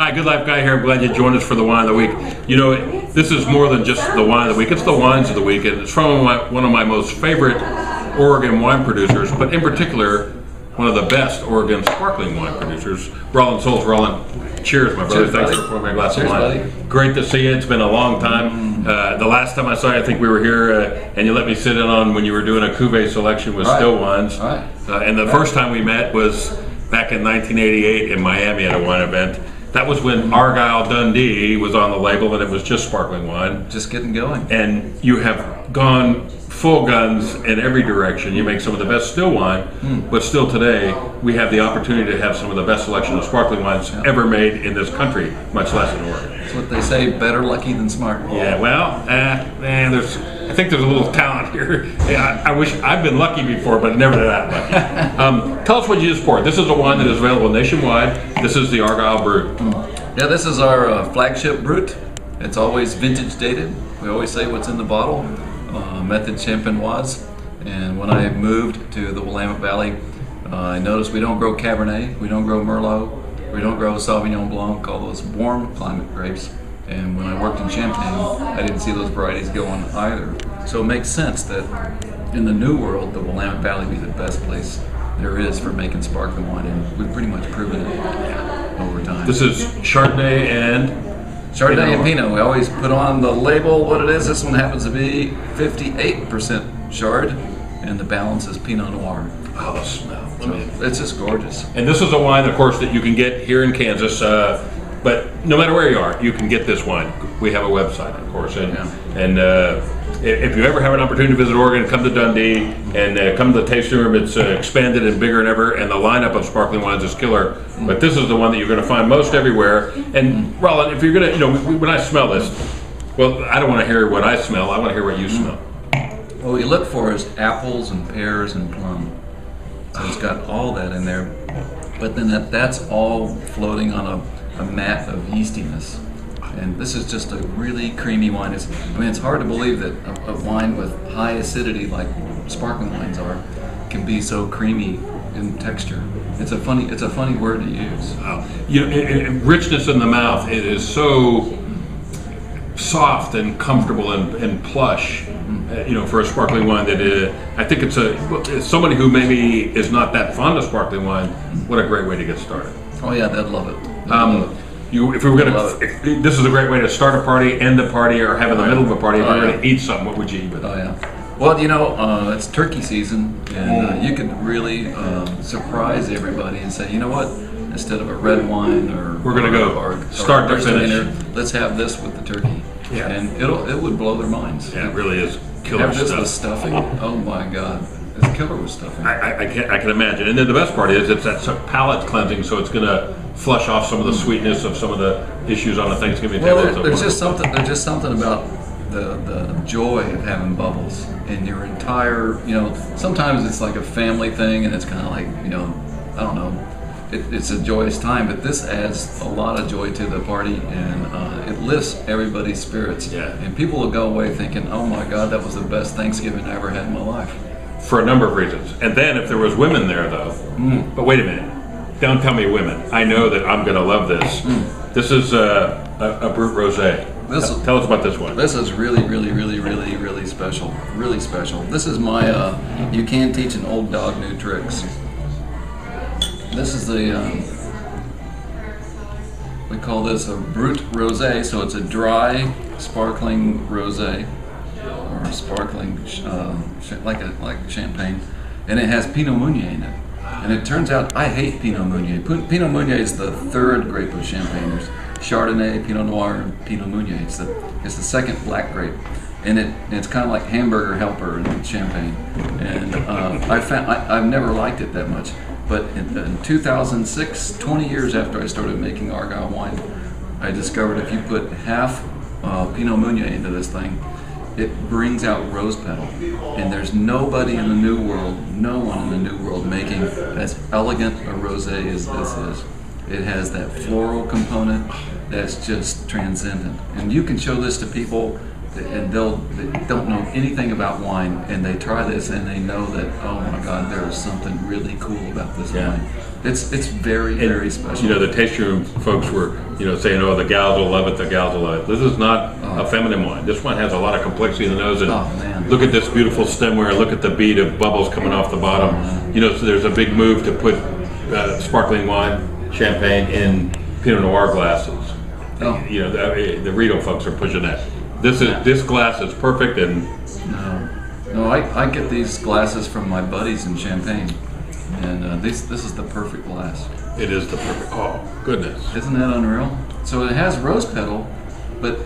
Hi, Good Life Guy here. I'm glad you joined us for the Wine of the Week. You know, this is more than just the Wine of the Week. It's the Wines of the Week, and it's from one of my most favorite Oregon wine producers, but in particular, one of the best Oregon sparkling wine producers, Rollin Soles. Rollin, cheers, my brother. Cheers, Thanks buddy. for pouring my glass Cheers, of wine. buddy. Great to see you. It's been a long time. The last time I saw you, I think we were here, and you let me sit in on when you were doing a cuvee selection with still wines. Right. And the first time we met was back in 1988 in Miami at a wine event. That was when Argyle Dundee was on the label, and it was just sparkling wine. Just getting going. And you have gone full guns in every direction. You make some of the best still wine, but still today we have the opportunity to have some of the best selection of sparkling wines ever made in this country, much less in Oregon. That's what they say, better lucky than smart. Yeah, well, I think there's a little talent here. Yeah, I wish I've been lucky before, but never that lucky. Tell us what you just poured. This is a wine that is available nationwide. This is the Argyle Brut. Yeah, this is our flagship brut. It's always vintage dated. We always say what's in the bottle. Method Champenoise. And when I moved to the Willamette Valley, I noticed we don't grow Cabernet, we don't grow Merlot, we don't grow Sauvignon Blanc, all those warm climate grapes. And when I worked in Champagne, I didn't see those varieties going either. So it makes sense that in the new world, the Willamette Valley be the best place there is for making sparkling wine, and we've pretty much proven it over time. This is Chardonnay and Chardonnay and Pinot. We always put on the label what it is. This one happens to be 58% Chard, and the balance is Pinot Noir. Oh, the smell. So it's just gorgeous. And this is a wine, of course, that you can get here in Kansas. But no matter where you are, you can get this wine. We have a website, of course, and if you ever have an opportunity to visit Oregon, come to Dundee and come to the tasting room. It's expanded and bigger than ever, and the lineup of sparkling wines is killer. But this is the one that you're going to find most everywhere. And Rollin, if you're going to, when I smell this, well, I don't want to hear what I smell. I want to hear what you smell. What we look for is apples and pears and plum. So it's got all that in there, but then that's all floating on a mat of yeastiness. And this is just a really creamy wine. It's hard to believe that a wine with high acidity like sparkling wines are can be so creamy in texture. It's a funny word to use. Richness in the mouth. It is so soft and comfortable and plush. For a sparkling wine that I think it's somebody who maybe is not that fond of sparkling wine. What a great way to get started. Oh yeah, they'd love it. If we were this is a great way to start a party, end a party, or have in the middle of a party. If you were going to eat something, what would you eat with it? Oh yeah. Well, it's turkey season, and you can really surprise everybody and say, you know what? Instead of a red wine we're going to go start to finish. Dinner, let's have this with the turkey. Yeah. And it would blow their minds. Yeah, it really is killer have this stuff. with stuffing. Oh my God. It's killer with stuffing. I can imagine. And then the best part is it's that palate cleansing, so it's going to flush off some of the sweetness of some of the issues on the Thanksgiving table. Well, there's just something about the joy of having bubbles in your entire. Sometimes it's like a family thing, and it's kind of like I don't know. It's a joyous time, but this adds a lot of joy to the party, and it lifts everybody's spirits. Yeah. And people will go away thinking, "Oh my God, that was the best Thanksgiving I ever had in my life." For a number of reasons. And then if there was women there, though, but wait a minute, don't tell me women. I know that I'm going to love this. This is a Brut Rosé. Tell us about this one. This is really, really, really, really, really special. Really special. This is my, you can't teach an old dog new tricks. This is we call this a Brut Rosé, so it's a dry, sparkling rosé. Or sparkling, like champagne, and it has Pinot Meunier in it. And it turns out I hate Pinot Meunier. Pinot Meunier is the third grape of Champagne. There's Chardonnay, Pinot Noir, and Pinot Meunier. It's the second black grape, and it's kind of like hamburger helper in Champagne. And I've never liked it that much. But in 2006, 20 years after I started making Argyle wine, I discovered if you put half Pinot Meunier into this thing, it brings out rose petal, and there's nobody in the new world, no one in the new world making as elegant a rosé as this is. It has that floral component that's just transcendent, and you can show this to people and they don't know anything about wine, and they try this and they know that, oh my God, there is something really cool about this wine. It's very, very special. You know, the tasting room folks were, saying, oh, the gals will love it, the gals will love it. This is not a feminine wine. This one has a lot of complexity in the nose, and look at this beautiful stemware. Look at the bead of bubbles coming off the bottom. So there's a big move to put sparkling wine, champagne in Pinot Noir glasses. The Rito folks are pushing that. This glass is perfect, and no, I get these glasses from my buddies in Champagne, and this is the perfect glass. It is the perfect. Oh goodness! Isn't that unreal? So it has rose petal, but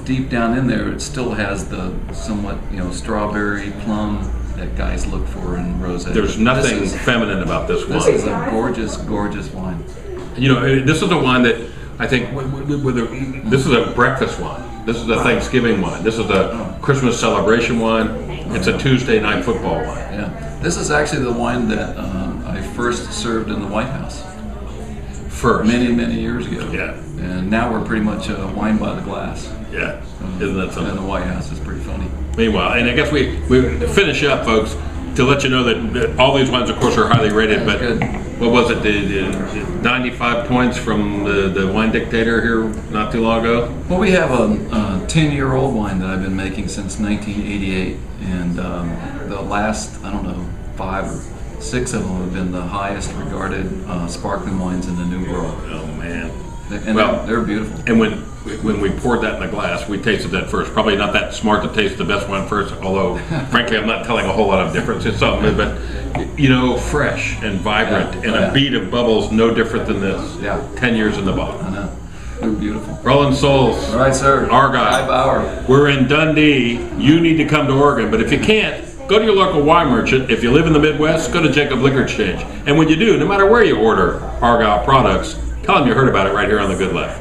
deep down in there, it still has the somewhat strawberry plum that guys look for in rosé. There's nothing feminine about this wine. This is a gorgeous, gorgeous wine. This is a wine that I think this is a breakfast wine. This is a Thanksgiving wine. This is a Christmas celebration wine. It's a Tuesday night football wine. Yeah, this is actually the wine that I first served in the White House. Many, many years ago. Yeah. And now we're pretty much wine by the glass. Yeah. Isn't that something? And the White House is pretty funny. Meanwhile, and I guess we finish up, folks, to let you know that all these wines, of course, are highly rated. But good. What was it? The 95 points from the wine dictator here not too long ago? Well, we have a 10-year-old wine that I've been making since 1988, and the last, I don't know, 5 or 6 of them have been the highest regarded sparkling wines in the New World. Oh man! And they're beautiful. And when we poured that in the glass, we tasted that first. Probably not that smart to taste the best one first, although frankly I'm not telling a whole lot of difference. It's something, but fresh and vibrant, and a bead of bubbles no different than this. Yeah. 10 years in the bottle. I know. They're beautiful. Rollin Soles. All right, sir. Argyle. 5 hour. We're in Dundee. You need to come to Oregon, but if you can't, go to your local wine merchant. If you live in the Midwest, go to Jacob Liquor Exchange. And when you do, no matter where you order Argyle products, tell them you heard about it right here on The Good Life.